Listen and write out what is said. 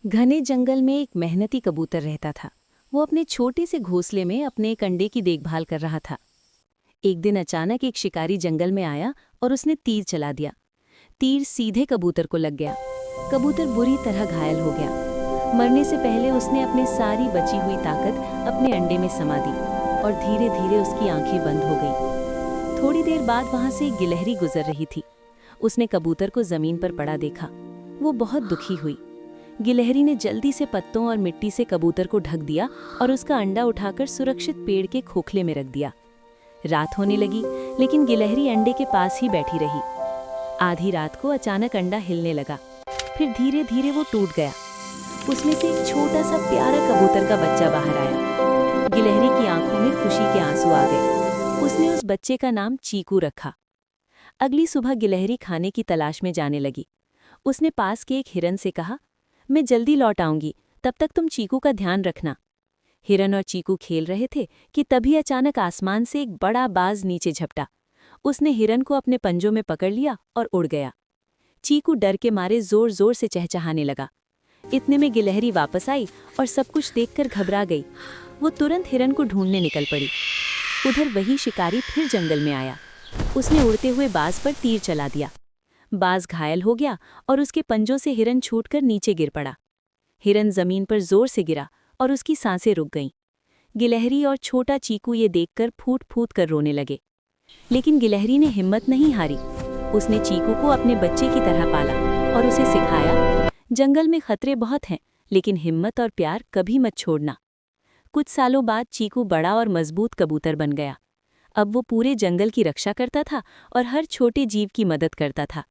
घने जंगल में एक मेहनती कबूतर रहता था। वो अपने छोटे से घोंसले में अपने एक अंडे की देखभाल कर रहा था। एक दिन अचानक एक शिकारी जंगल में आया और उसने तीर चला दिया। तीर सीधे कबूतर को लग गया। कबूतर बुरी तरह घायल हो गया। मरने से पहले उसने अपनी सारी बची हुई ताकत अपने अंडे में समा दी और धीरे धीरे उसकी आंखें बंद हो गईं। थोड़ी देर बाद वहां से एक गिलहरी गुजर रही थी। उसने कबूतर को जमीन पर पड़ा देखा। वो बहुत दुखी हुई। गिलहरी ने जल्दी से पत्तों और मिट्टी से कबूतर को ढक दिया और उसका अंडा उठाकर सुरक्षित पेड़ के खोखले में रख दिया। रात होने लगी, लेकिन गिलहरी अंडे के पास ही बैठी रही। आधी रात को अचानक अंडा हिलने लगा। फिर धीरे धीरे वो टूट गया। उसमें से एक छोटा सा प्यारा कबूतर का बच्चा बाहर आया। गिलहरी की आंखों में खुशी के आंसू आ गए। उसने उस बच्चे का नाम चीकू रखा। अगली सुबह गिलहरी खाने की तलाश में जाने लगी। उसने पास के एक हिरन से कहा, मैं जल्दी लौट आऊंगी, तब तक तुम चीकू का ध्यान रखना। हिरन और चीकू खेल रहे थे कि तभी अचानक आसमान से एक बड़ा बाज नीचे झपटा। उसने हिरन को अपने पंजों में पकड़ लिया और उड़ गया। चीकू डर के मारे जोर जोर से चहचहाने लगा। इतने में गिलहरी वापस आई और सब कुछ देखकर घबरा गई। वो तुरंत हिरन को ढूंढने निकल पड़ी। उधर वही शिकारी फिर जंगल में आया। उसने उड़ते हुए बाज पर तीर चला दिया। बाज घायल हो गया और उसके पंजों से हिरन छूटकर नीचे गिर पड़ा। हिरन जमीन पर जोर से गिरा और उसकी सांसें रुक गईं। गिलहरी और छोटा चीकू ये देखकर फूट फूट कर रोने लगे। लेकिन गिलहरी ने हिम्मत नहीं हारी। उसने चीकू को अपने बच्चे की तरह पाला और उसे सिखाया, जंगल में खतरे बहुत हैं, लेकिन हिम्मत और प्यार कभी मत छोड़ना। कुछ सालों बाद चीकू बड़ा और मजबूत कबूतर बन गया। अब वो पूरे जंगल की रक्षा करता था और हर छोटे जीव की मदद करता था।